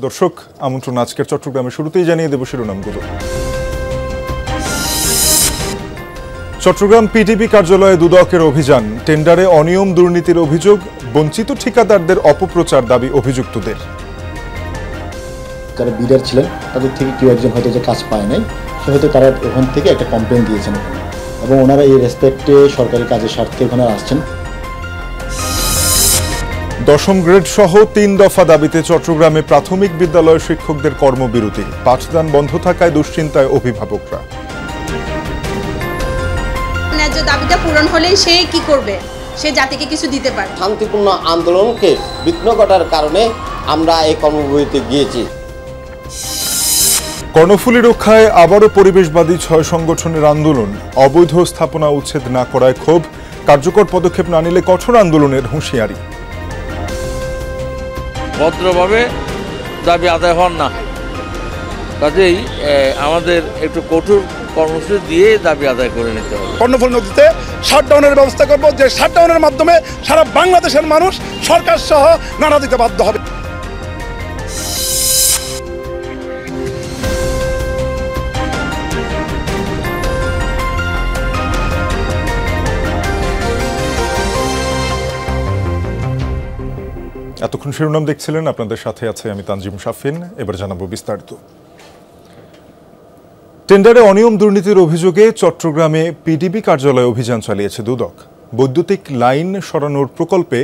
দর্শক, আমন্ত্রণ আজকের চট্টগ্রামে। শুরুতেই জানিয়ে দেব শিরোনামগুলো। চট্টগ্রাম পিডিবি কার্যালয়ে দুদকের অভিযান, টেন্ডারে অনিয়ম দুর্নীতির অভিযোগ, বঞ্চিত ঠিকাদারদের অপপ্রচার দাবি অভিযুক্তদের। যারা বিডার ছিলেন তাদের থেকে কেউ একজন হয়তো যে কাজ পায় নাই, সে হয়তো তারা ওখান থেকে একটা কমপ্লেন দিয়েছেন ওখানে, এবং ওনারা এই রেসপেক্টে সরকারি কাজের স্বার্থে ওখানে আসছেন। 10ম গ্রেড সহ 3 দফা দাবিতে চট্টগ্রামে প্রাথমিক বিদ্যালয়ের শিক্ষকদের কর্মবিরতি, পাঠদান বন্ধ থাকায় দুশ্চিন্তায় অভিভাবকরা। ন্যায্য দাবিটা পূরণ হলেই সে কি করবে? সে জাতিকে কিছু দিতে পারে। শান্তিপূর্ণ আন্দোলনকে বিঘ্ন ঘটার কারণে আমরা এই কর্মবিরতিতে গিয়েছি। কর্ণফুলী রক্ষায় আবারও পরিবেশবাদী 6 সংগঠনের আন্দোলন, অবৈধ স্থাপনা উচ্ছেদ না করায় ক্ষোভ, কার্যকর পদক্ষেপ না নিলে কঠোর আন্দোলনের হুঁশিয়ারি। ভদ্রভাবে দাবি আদায় হন না, কাজেই আমাদের একটু কঠোর কর্মসূচি দিয়ে দাবি আদায় করে নিতে হবে। কর্ণফুলী নদীতে শাটডাউনের ব্যবস্থা করব, যে শাটডাউনের মাধ্যমে সারা বাংলাদেশের মানুষ সরকার সহ নাড়া দিতে বাধ্য হবে। এতক্ষণ শিরোনাম দেখছিলেন, আপনাদের সাথে আছে আমি তানজিম শাফিন। এবার জানাবো বিস্তারিত। টেন্ডারে অনিয়ম দুর্নীতির অভিযোগে চট্টগ্রামে পিডিবি কার্যালয়ে অভিযান চালিয়েছে দুদক। বৈদ্যুতিক লাইন সরানোর প্রকল্পে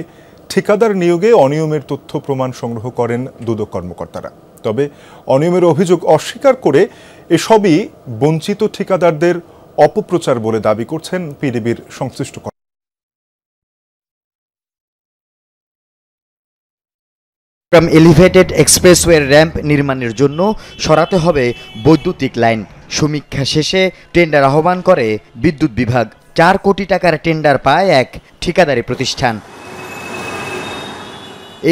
ঠিকাদার নিয়োগে অনিয়মের তথ্য প্রমাণ সংগ্রহ করেন দুদক কর্মকর্তারা। তবে অনিয়মের অভিযোগ অস্বীকার করে এসবই বঞ্চিত ঠিকাদারদের অপপ্রচার বলে দাবি করছেন পিডিবির সংশ্লিষ্ট। এলিভেটেড এক্সপ্রেসওয়ের র্যাম্প নির্মাণের জন্য সরাতে হবে বৈদ্যুতিক লাইন। সমীক্ষা শেষে টেন্ডার আহ্বান করে বিদ্যুৎ বিভাগ। 4 কোটি টাকার টেন্ডার পায় এক ঠিকাদারি প্রতিষ্ঠান।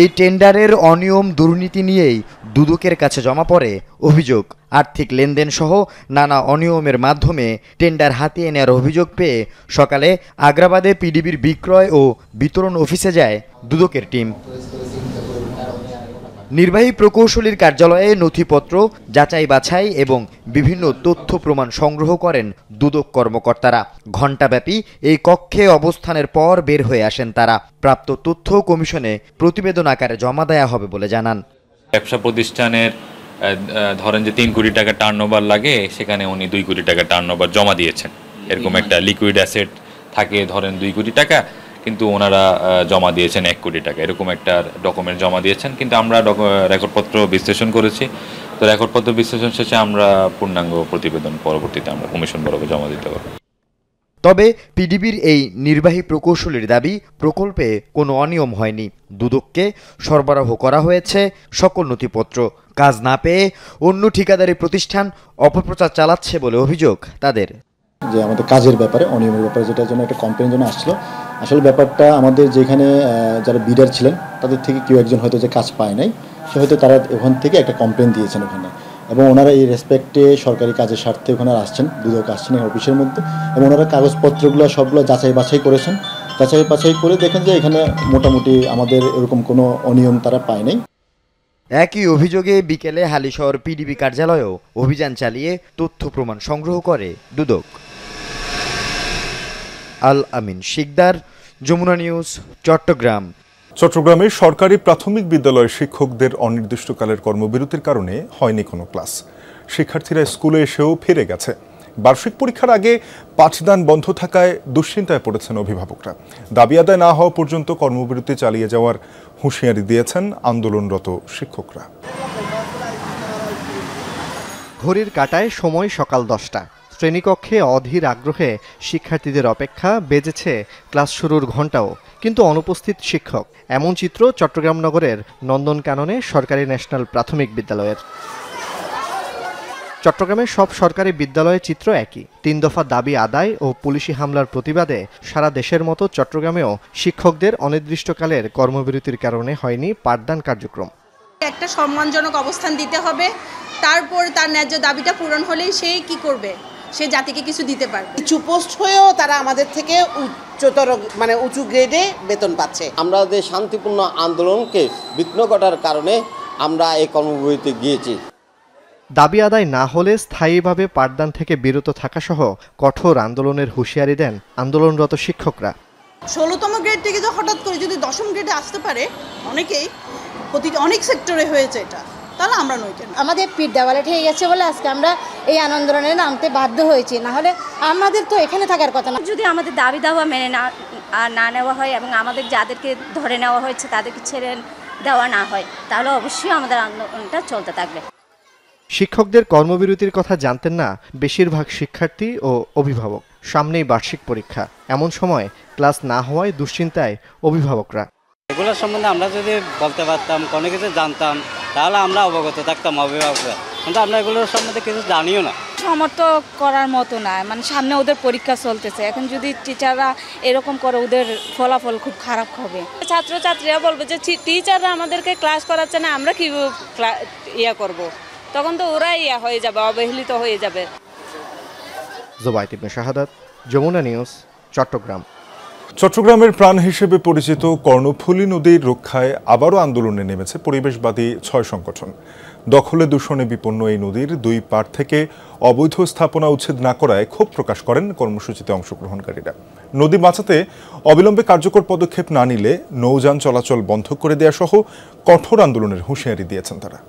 এই টেন্ডারের অনিয়ম দুর্নীতি নিয়েই দুদকের কাছে জমা পড়ে অভিযোগ। আর্থিক লেনদেন সহ নানা অনিয়মের মাধ্যমে টেন্ডার হাতিয়ে নেওয়ার অভিযোগ পেয়ে সকালে আগ্রাবাদে পিডিবির বিক্রয় ও বিতরণ অফিসে যায় দুদকের টিম। নির্বাহী প্রকৌশলীর কার্যালয়ে নথিপত্র যাচাই বাছাই এবং বিভিন্ন তথ্য প্রমাণ সংগ্রহ করেন দুদক কর্মকর্তারা। ঘণ্টাব্যাপী এই কক্ষে অবস্থানের পর বের হয়ে আসেন তারা। প্রাপ্ত তথ্য কমিশনে প্রতিবেদন আকারে জমা দেয়া হবে বলে জানান। ব্যবসা প্রতিষ্ঠানের ধরেন যে 3 কোটি টাকা টার্নওভার লাগে, সেখানে উনি 2 কোটি টাকা টার্নওভার জমা দিয়েছেন। এরকম একটা লিকুইড অ্যাসেট থাকে ধরেন 2 কোটি টাকা, কিন্তু ওনারা জমা দিয়েছেন 1 কোটি টাকা, এরকম একটা ডকুমেন্ট জমা দিয়েছেন। কিন্তু আমরা রেকর্ডপত্র বিশ্লেষণ করেছি, তো রেকর্ডপত্র বিশ্লেষণ শেষে আমরা পূর্ণাঙ্গ প্রতিবেদন পরবর্তীতে আমরা কমিশন বরাবর জমা দিতে পারব। তবে পিডিবির এই নির্বাহী প্রকৌশলীর দাবি, প্রকল্পে কোনো অনিয়ম হয়নি। দুদককে সরবরাহ করা হয়েছে সকল নথিপত্র। কাজ না পেয়ে অন্য ঠিকাদারি প্রতিষ্ঠান অপপ্রচার চালাচ্ছে বলে অভিযোগ তাদের। যে আমাদের কাজের ব্যাপারে অনিয়মের ব্যাপারে যেটার জন্য একটা কমপ্লেন জন্য আসছিল, আসলে ব্যাপারটা আমাদের যেখানে যারা বিডার ছিলেন তাদের থেকে কেউ একজন হয়তো যে কাজ পায় নাই, সে হয়তো তারা ওখান থেকে একটা কমপ্লেন দিয়েছেন ওখানে, এবং ওনারা এই রেসপেক্টে সরকারি কাজের স্বার্থে ওখানে আসছেন, দুদক আসছেন এই অফিসের মধ্যে, এবং ওনারা কাগজপত্রগুলো সবগুলো যাচাই বাছাই করেছেন। যাচাই বাছাই করে দেখেন যে এখানে মোটামুটি আমাদের এরকম কোনো অনিয়ম তারা পায় নাই। একই অভিযোগে বিকেলে হালিশহর পিডিবি কার্যালয়েও অভিযান চালিয়ে তথ্য প্রমাণ সংগ্রহ করে দুদক। আল আমিন শিকদার, যমুনা নিউজ, চট্টগ্রাম। চট্টগ্রামে সরকারি প্রাথমিক বিদ্যালয়ের শিক্ষকদের অনির্দিষ্টকালের কর্মবিরতির কারণে হয়নি কোনো ক্লাস। শিক্ষার্থীরা স্কুলে এসেও ফিরে গেছে। বার্ষিক পরীক্ষার আগে পাঠদান বন্ধ থাকায় দুশ্চিন্তায় পড়েছেন অভিভাবকরা। দাবি আদায় না হওয়া পর্যন্ত কর্মবিরতি চালিয়ে যাওয়ার হুঁশিয়ারি দিয়েছেন আন্দোলনরত শিক্ষকরা। ঘড়ির কাঁটায় সময় সকাল 10টা। শ্রেণীকক্ষে অধীর আগ্রহে শিক্ষার্থীদের অপেক্ষা, বেজেছে ক্লাস শুরুর ঘণ্টাও, কিন্তু অনুপস্থিত শিক্ষক। এমন চিত্র চট্টগ্রাম নগরের নন্দনকাননে সরকারি ন্যাশনাল প্রাথমিক বিদ্যালয়ের। চট্টগ্রামের সব সরকারি বিদ্যালয়ের চিত্র একই। 3 দফা দাবি আদায় ও পুলিশি হামলার প্রতিবাদে সারা দেশের মতো চট্টগ্রামেও শিক্ষকদের অনির্দিষ্টকালের কর্মবিরতির কারণে হয়নি পাঠদান কার্যক্রম। একটা সম্মানজনক অবস্থান দিতে হবে, তারপর তার ন্যায্য দাবিটা পূরণ হলেই সে কি করবে? সে জাতিকে কিছু দিতে পারবে। কিছু পোস্ট হয়েও তারা আমাদের থেকে উচ্চতর উঁচু গ্রেডে বেতন পাচ্ছে। আমরা যে শান্তিপূর্ণ আন্দোলনকে বিঘ্ন ঘটার কারণে আমরা এই কর্মবিরতিতে গিয়েছি। দাবি আদায় না হলে স্থায়ীভাবে পাঠদান থেকে বিরত থাকাসহ কঠোর আন্দোলনের হুঁশিয়ারি দেন আন্দোলনরত শিক্ষকরা। 16তম গ্রেড থেকে যে হঠাৎ করে যদি 10ম গ্রেডে আসতে পারে, অনেকেই অনেক সেক্টরে হয়েছে এটা, তাহলে আমরা নই কেন? আমাদের পিঠ দেওয়ালে ঠেকে গেছে বলে আজকে আমরা এই আন্দোলনে নামতে বাধ্য হয়েছি, না হলে আমাদের তো এখানে থাকার কথা না। যদি আমাদের দাবি দাওয়া মেনে না নেওয়া হয় এবং আমাদের যাদেরকে ধরে নেওয়া হয়েছে তাদেরকে ছেড়ে দেওয়া না হয়, তাহলে অবশ্যই আমাদের আন্দোলনটা চলতে থাকবে। শিক্ষকদের কর্মবিরতির কথা জানতেন না বেশিরভাগ শিক্ষার্থী ও অভিভাবক। সামনেই বার্ষিক পরীক্ষা, এমন সময় ক্লাস না হওয়ায় দুশ্চিন্তায় অভিভাবকরা। এগুলোর সম্বন্ধে আমরা যদি বলতে পারতাম, কোনো কিছু জানতাম, তাহলে আমরা অবগত থাকতাম অভিভাবকরা, কিন্তু আমরা এগুলোর সম্বন্ধে কিছু জানিও না। সমর্থ করার মতো না, মানে সামনে ওদের পরীক্ষা চলতেছে, এখন যদি টিচাররা এরকম করে ওদের ফলাফল খুব খারাপ হবে। ছাত্রছাত্রীরা বলবে যে টিচাররা আমাদেরকে ক্লাস করাচ্ছে না, আমরা কি করব, তখন তো ওরাই হয়ে যাবে, অবহেলিত হয়ে যাবে। জোবায়েত ইবনে শাহাদাত, যমুনা নিউজ, চট্টগ্রাম। চট্টগ্রামের প্রাণ হিসেবে পরিচিত কর্ণফুলী নদীর রক্ষায় আবারও আন্দোলনে নেমেছে পরিবেশবাদী 6 সংগঠন। দখলে দূষণে বিপন্ন এই নদীর 2 পাড় থেকে অবৈধ স্থাপনা উচ্ছেদ না করায় ক্ষোভ প্রকাশ করেন কর্মসূচিতে অংশগ্রহণকারীরা। নদী বাঁচাতে অবিলম্বে কার্যকর পদক্ষেপ না নিলে নৌযান চলাচল বন্ধ করে দেয়া সহ কঠোর আন্দোলনের হুঁশিয়ারি দিয়েছেন তারা।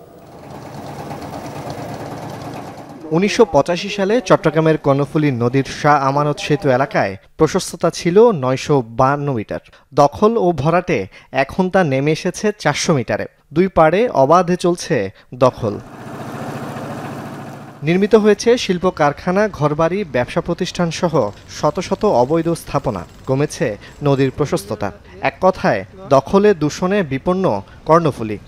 1985 সালে চট্টগ্রামের কর্ণফুলী নদীর শাহ আমানত সেতু এলাকায় প্রশস্ততা ছিল 952 মিটার। দখল ও ভরাটে এখন তা নেমে এসেছে 400 মিটারে। 2 পাড়ে অবাধে চলছে দখল। নির্মিত হয়েছে শিল্প কারখানা, ঘরবাড়ি, ব্যবসা প্রতিষ্ঠান সহ শত শত অবৈধ স্থাপনা। কমেছে নদীর প্রশস্ততা। এক কথায় দখলে দূষণে বিপন্ন কর্ণফুলী।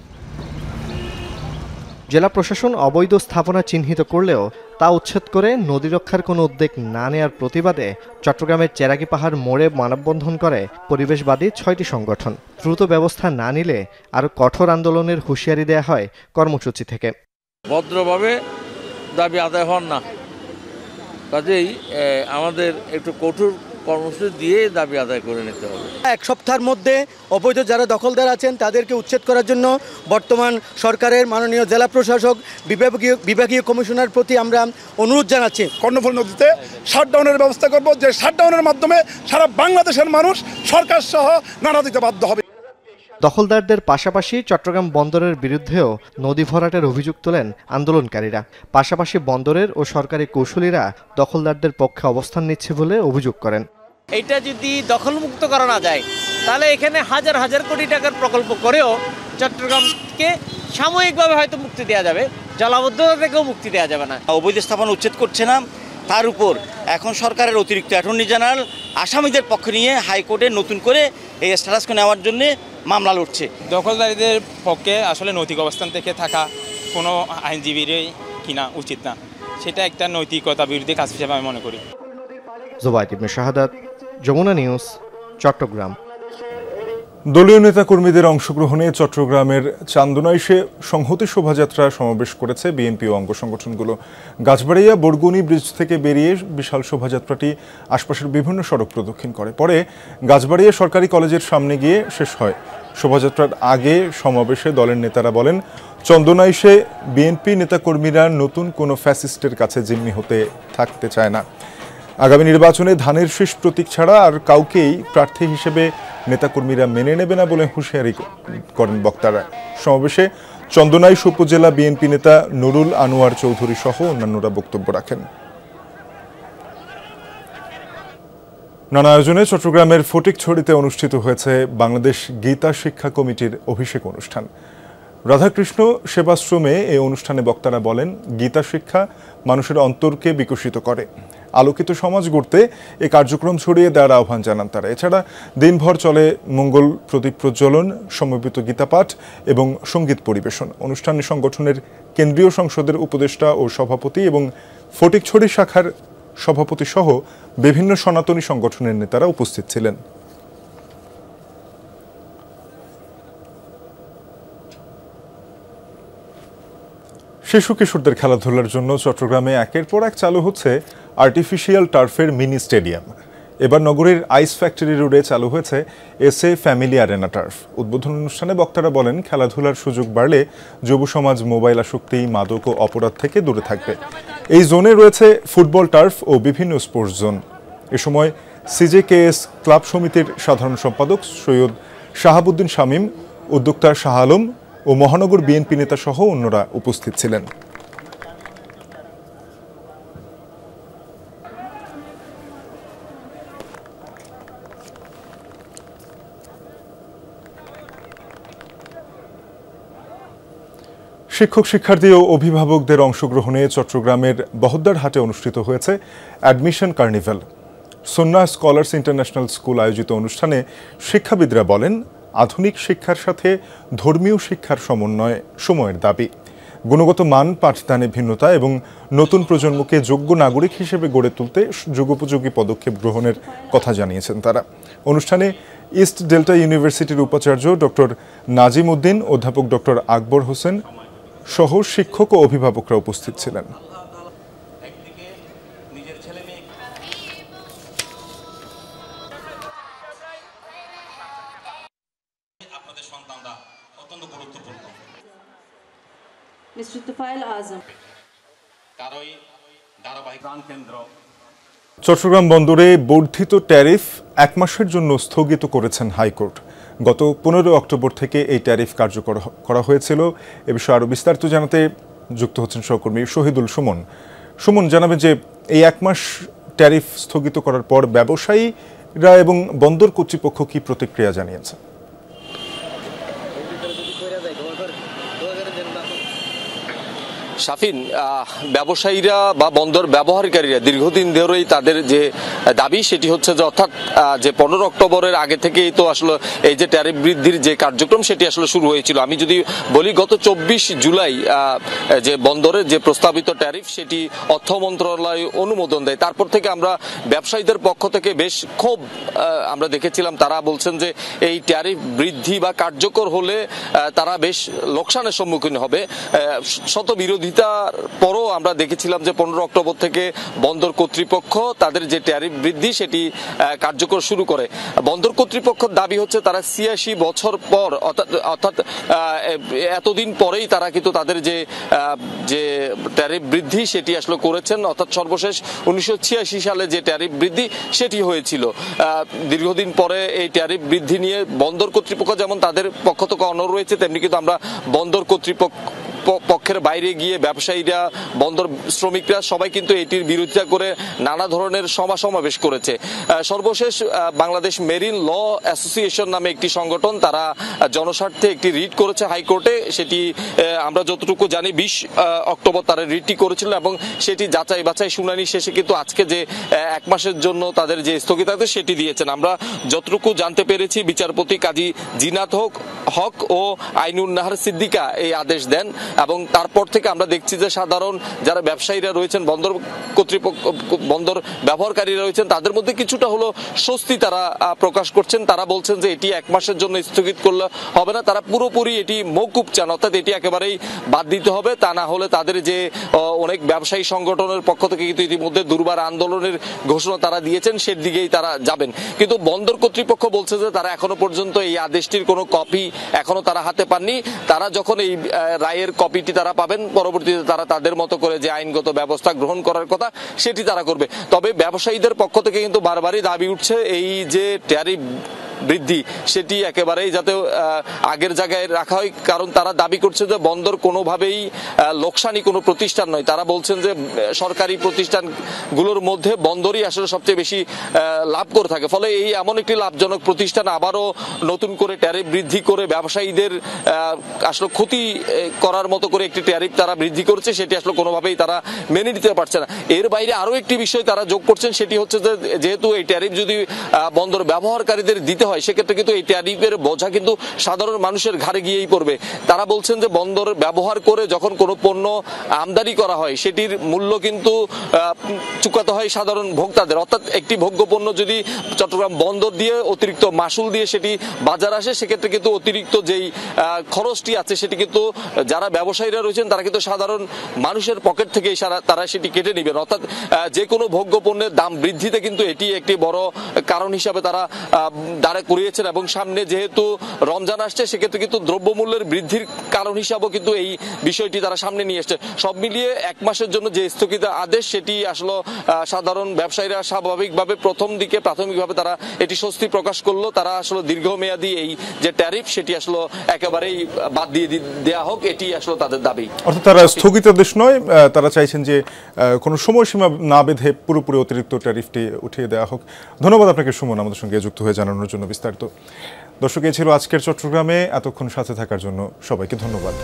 জেলা প্রশাসন অবৈধ স্থাপনা চিহ্নিত করলেও তা উচ্ছেদ করে নদী রক্ষার কোনো উদ্যোগ না নেওয়ার প্রতিবাদে চট্টগ্রামের চেরাগি পাহাড় মোড়ে মানববন্ধন করে পরিবেশবাদী 6টি সংগঠন। দ্রুত ব্যবস্থা না নিলে আরও কঠোর আন্দোলনের হুঁশিয়ারি দেয়া হয় কর্মসূচি থেকে। ভদ্রভাবে দাবি আদায় হন না, কাজেই আমাদের একটু কঠোর কর্মসূচি দিয়ে দাবি আদায় করে নিতে হবে। 1 সপ্তাহের মধ্যে অবৈধ যারা দখলদার আছেন তাদেরকে উচ্ছেদ করার জন্য বর্তমান সরকারের মাননীয় জেলা প্রশাসক, বিভাগীয় কমিশনার প্রতি আমরা অনুরোধ জানাচ্ছি। কর্ণফুলী নদীতে শাটডাউনের ব্যবস্থা করব, যে শাটডাউনের মাধ্যমে সারা বাংলাদেশের মানুষ সরকার সহ নাড়া দিতে বাধ্য হবে। দখলদারদের পাশাপাশি চট্টগ্রাম বন্দরের বিরুদ্ধেও নদী ভরাটের অভিযোগ তোলেন আন্দোলনকারীরা। পাশাপাশি বন্দরের ও সরকারি কৌশলীরা দখলদারদের পক্ষে অবস্থান নিচ্ছে বলে অভিযোগ করেন। এটা যদি দখলমুক্ত করা না যায়, তাহলে এখানে হাজার হাজার কোটি টাকার প্রকল্প করেও চট্টগ্রামকে সাময়িকভাবে হয়তো মুক্তি দেওয়া যাবে, জলাবদ্ধতা থেকেও মুক্তি দেওয়া যাবে না। অবৈধ স্থাপনা উচ্ছেদ করছে না, তার উপর এখন সরকারের অতিরিক্ত অ্যাটর্নি জেনারেল আসামিদের পক্ষ নিয়ে হাইকোর্টে নতুন করে এই স্ট্যাটাসকে নেওয়ার জন্য মামলা লড়ছে। দখলদারীদের পক্ষে আসলে নৈতিক অবস্থান থেকে থাকা কোনো আইনজীবীরই কিনা উচিত না, সেটা একটা নৈতিকতা বিরোধী কাজ হিসেবে আমি মনে করি। জোবায়েত ইবনে শাহাদাত, যমুনা নিউজ, চট্টগ্রাম। দলীয় নেতাকর্মীদের অংশগ্রহণে চট্টগ্রামের চান্দনাইশে সংহতি শোভাযাত্রা সমাবেশ করেছে বিএনপি ও অঙ্গ সংগঠনগুলো। গাছবাড়িয়া বরগুনি ব্রিজ থেকে বেরিয়ে বিশাল শোভাযাত্রাটি আশপাশের বিভিন্ন সড়ক প্রদক্ষিণ করে, পরে গাছবাড়িয়া সরকারি কলেজের সামনে গিয়ে শেষ হয়। শোভাযাত্রার আগে সমাবেশে দলের নেতারা বলেন, চন্দনাইশে বিএনপি নেতাকর্মীরা নতুন কোনো ফ্যাসিস্টের কাছে জিম্মি হতে থাকতে চায় না। আগামী নির্বাচনে ধানের শীষ প্রতীক ছাড়া আর কাউকেই প্রার্থী হিসেবে নেতাকর্মীরা মেনে নেবে না বলে হুঁশিয়ারি করেন বক্তারা। সমাবেশে চন্দনাইশ উপজেলা বিএনপি নেতা নুরুল আনোয়ার চৌধুরী সহ অন্যান্যরা বক্তব্য রাখেন। নানা আয়োজনে চট্টগ্রামের ফটিকছড়িতে অনুষ্ঠিত হয়েছে বাংলাদেশ গীতা শিক্ষা কমিটির অভিষেক অনুষ্ঠান। রাধাকৃষ্ণ সেবাশ্রমে এই অনুষ্ঠানে বক্তারা বলেন, গীতা শিক্ষা মানুষের অন্তরকে বিকশিত করে। আলোকিত সমাজ গড়তে এই কার্যক্রম ছড়িয়ে দেওয়ার আহ্বান জানান তারা। এছাড়া দিনভর চলে মঙ্গল প্রদীপ প্রজ্বলন, সমবেত গীতাপাঠ এবং সঙ্গীত পরিবেশন। অনুষ্ঠানে সংগঠনের কেন্দ্রীয় সংসদের উপদেষ্টা ও সভাপতি এবং ফটিকছড়ি শাখার সভাপতি সহ বিভিন্ন সনাতনী সংগঠনের নেতারা উপস্থিত ছিলেন। শিশু কিশোরদের খেলাধুলার জন্য চট্টগ্রামে একের পর এক চালু হচ্ছে আর্টিফিশিয়াল টার্ফের মিনি স্টেডিয়াম। এবার নগরীর আইস ফ্যাক্টরি রোডে চালু হয়েছে এসএ ফ্যামিলি অ্যারেনা টার্ফ। উদ্বোধন অনুষ্ঠানে বক্তারা বলেন, খেলাধুলার সুযোগ বাড়লে যুব সমাজ মোবাইল আসক্তি, মাদক ও অপরাধ থেকে দূরে থাকবে। এই জোনে রয়েছে ফুটবল টার্ফ ও বিভিন্ন স্পোর্টস জোন। এ সময় সিজেকেএস ক্লাব সমিতির সাধারণ সম্পাদক সৈয়দ শাহাবুদ্দিন শামীম, উদ্যোক্তা শাহ আলম ও মহানগর বিএনপি নেতা সহ অন্যরা উপস্থিত ছিলেন। শিক্ষক, শিক্ষার্থী ও অভিভাবকদের অংশগ্রহণে চট্টগ্রামের বহদ্দার হাটে অনুষ্ঠিত হয়েছে অ্যাডমিশন কার্নিভাল। সুন্নাহ স্কলার্স ইন্টারন্যাশনাল স্কুল আয়োজিত অনুষ্ঠানে শিক্ষাবিদরা বলেন, আধুনিক শিক্ষার সাথে ধর্মীয় শিক্ষার সমন্বয় সময়ের দাবি। গুণগত মান, পাঠদানে ভিন্নতা এবং নতুন প্রজন্মকে যোগ্য নাগরিক হিসেবে গড়ে তুলতে যুগোপযোগী পদক্ষেপ গ্রহণের কথা জানিয়েছেন তারা। অনুষ্ঠানে ইস্ট ডেল্টা ইউনিভার্সিটির উপাচার্য ডক্টর নাজিম উদ্দিন, অধ্যাপক ডক্টর আকবর হোসেন সহ শিক্ষক ও অভিভাবকরা উপস্থিত ছিলেন। চট্টগ্রাম বন্দরে বর্ধিত ট্যারিফ 1 মাসের জন্য স্থগিত করেছেন হাইকোর্ট। গত 15 অক্টোবর থেকে এই ট্যারিফ কার্যকর করা হয়েছিল। এ বিষয়ে আরও বিস্তারিত জানাতে যুক্ত হচ্ছেন সহকর্মী শহীদুল সুমন। সুমন, জানাবেন যে এই 1 মাস ট্যারিফ স্থগিত করার পর ব্যবসায়ীরা এবং বন্দর কর্তৃপক্ষ কি প্রতিক্রিয়া জানিয়েছে? শাফিন, ব্যবসায়ীরা বা বন্দর ব্যবহারকারীরা দীর্ঘদিন ধরেই তাদের যে দাবি সেটি হচ্ছে যে অর্থাৎ যে 15 অক্টোবরের আগে থেকেই তো আসলে এই যে ট্যারিফ বৃদ্ধির যে কার্যক্রম সেটি আসলে শুরু হয়েছিল। আমি যদি বলি, গত 24 জুলাই যে বন্দরের যে প্রস্তাবিত ট্যারিফ সেটি অর্থ মন্ত্রণালয় অনুমোদন দেয়। তারপর থেকে আমরা ব্যবসায়ীদের পক্ষ থেকে বেশ ক্ষোভ আমরা দেখেছিলাম। তারা বলছেন যে এই ট্যারিফ বৃদ্ধি বা কার্যকর হলে তারা বেশ লোকসানের সম্মুখীন হবে। শত বিরোধিতার পরও আমরা দেখেছিলাম যে 15 অক্টোবর থেকে বন্দর কর্তৃপক্ষ তাদের যে ট্যারিফ বৃদ্ধি সেটি কার্যকর শুরু করে। বন্দর কর্তৃপক্ষের দাবি হচ্ছে তারা 86 বছর পর অর্থাৎ এতদিন পরেই তারা কিন্তু তাদের যে ট্যারিফ বৃদ্ধি সেটি আসলে করেছেন। অর্থাৎ সর্বশেষ 1986 সালে যে ট্যারিফ বৃদ্ধি সেটি হয়েছিল। দীর্ঘদিন পরে এই ট্যারিফ বৃদ্ধি নিয়ে বন্দর কর্তৃপক্ষ যেমন তাদের পক্ষ থেকে অনড় রয়েছে, তেমনি কিন্তু আমরা বন্দর পক্ষের বাইরে গিয়ে ব্যবসায়ীরা, বন্দর শ্রমিকরা সবাই কিন্তু এটির বিরোধিতা করে নানা ধরনের সমাবেশ করেছে। সর্বশেষ বাংলাদেশ মেরিন ল অ্যাসোসিয়েশন নামে একটি সংগঠন, তারা জনস্বার্থে একটি রিট করেছে হাইকোর্টে। সেটি আমরা যতটুকু জানি 20 অক্টোবর তারা রিটটি করেছিলেন এবং সেটি যাচাই বাছাই শুনানি শেষে কিন্তু আজকে যে 1 মাসের জন্য তাদের যে স্থগিতাদেশ সেটি দিয়েছেন। আমরা যতটুকু জানতে পেরেছি, বিচারপতি কাজী জিনাত হক ও আইনুন নাহার সিদ্দিকা এই আদেশ দেন এবং তারপর থেকে আমরা দেখছি যে সাধারণ যারা ব্যবসায়ীরা রয়েছেন, বন্দর ব্যবহারকারীরা রয়েছেন, তাদের মধ্যে কিছুটা হলো স্বস্তি তারা প্রকাশ করছেন। তারা বলছেন যে এটি 1 মাসের জন্য স্থগিত করলে হবে না, তারা পুরোপুরি এটি মওকুফ চান, অর্থাৎ এটি একেবারেই বাদ দিতে হবে। তা না হলে তাদের যে অনেক ব্যবসায়ী সংগঠনের পক্ষ থেকে কিন্তু ইতিমধ্যে দুর্বার আন্দোলনের ঘোষণা তারা দিয়েছেন, সেদিকেই তারা যাবেন। কিন্তু বন্দর কর্তৃপক্ষ বলছে যে তারা এখনো পর্যন্ত এই আদেশটির কোনো কপি এখনো তারা হাতে পাননি। তারা যখন এই রায়ের কপিটি তারা পাবেন, পরবর্তীতে তারা তাদের মতো করে যে আইনগত ব্যবস্থা গ্রহণ করার কথা সেটি তারা করবে। তবে ব্যবসায়ীদের পক্ষ থেকে কিন্তু বারবারই দাবি উঠছে এই যে ট্যারিফ বৃদ্ধি সেটি একেবারেই যাতে আগের জায়গায় রাখা হয়, কারণ তারা দাবি করছে যে বন্দর কোনোভাবেই লোকসানি কোনো প্রতিষ্ঠান নয়। তারা বলছেন যে সরকারি প্রতিষ্ঠানগুলোর মধ্যে বন্দরই আসলে সবচেয়ে বেশি লাভ করে থাকে। ফলে এই এমন একটি লাভজনক প্রতিষ্ঠান আবারও নতুন করে ট্যারিফ বৃদ্ধি করে ব্যবসায়ীদের আসলে ক্ষতি করার মতো করে একটি ট্যারিফ তারা বৃদ্ধি করছে, সেটি আসলে কোনোভাবেই তারা মেনে নিতে পারছে না। এর বাইরে আরো একটি বিষয় তারা যোগ করছেন, সেটি হচ্ছে যে যেহেতু এই ট্যারিফ যদি বন্দর ব্যবহারকারীদের দিতে হয় সেক্ষেত্রে কিন্তু এই ট্যারিফের বোঝা কিন্তু সাধারণ মানুষের ঘাড়ে গিয়েই পড়বে। তারা বলছেন যে বন্দর ব্যবহার করে যখন কোনো পণ্য আমদানি করা হয় সেটির মূল্য কিন্তু চুকাতে হয় সাধারণ ভোক্তাদের, অর্থাৎ একটি ভোগ্য পণ্য যদি চট্টগ্রাম বন্দর দিয়ে অতিরিক্ত মাসুল দিয়ে সেটি বাজার আসে সেক্ষেত্রে কিন্তু অতিরিক্ত যেই খরচটি আছে সেটি কিন্তু যারা ব্যবসায়ীরা রয়েছেন তারা কিন্তু সাধারণ মানুষের পকেট থেকেই তারা সেটি কেটে নেবেন। অর্থাৎ যে কোনো ভোগ্য পণ্যের দাম বৃদ্ধিতে কিন্তু এটি একটি বড় কারণ হিসাবে তারা দাঁড়া করিয়েছেন এবং সামনে যেহেতু রমজান আসছে সেক্ষেত্রে কিন্তু দ্রব্যমূল্যের বৃদ্ধির কারণ হিসাবেও কিন্তু এই বিষয়টি তারা সামনে নিয়ে এসছে। সব মিলিয়ে 1 মাসের জন্য যে স্থগিত আদেশ সেটি আসলে সাধারণ ব্যবসায়ীরা স্বাভাবিকভাবে প্রথম দিকে প্রাথমিকভাবে তারা এটি স্বস্তি প্রকাশ করলো। তারা আসলে দীর্ঘমেয়াদী এই যে ট্যারিফ সেটি আসলে একেবারেই বাদ দিয়ে দেওয়া হোক, এটি আসলে তাদের দাবি। অর্থাৎ তারা স্থগিতাদেশ নয়, তারা চাইছেন যে কোনো সময়সীমা না বেঁধে পুরোপুরি অতিরিক্ত ট্যারিফটি উঠিয়ে দেওয়া হোক। ধন্যবাদ আপনাকে সুমন আমাদের সঙ্গে যুক্ত হয়ে জানানোর জন্য বিস্তারিত। দর্শক, এই ছিল আজকের চট্টগ্রামে। এতক্ষণ সাথে থাকার জন্য সবাইকে ধন্যবাদ।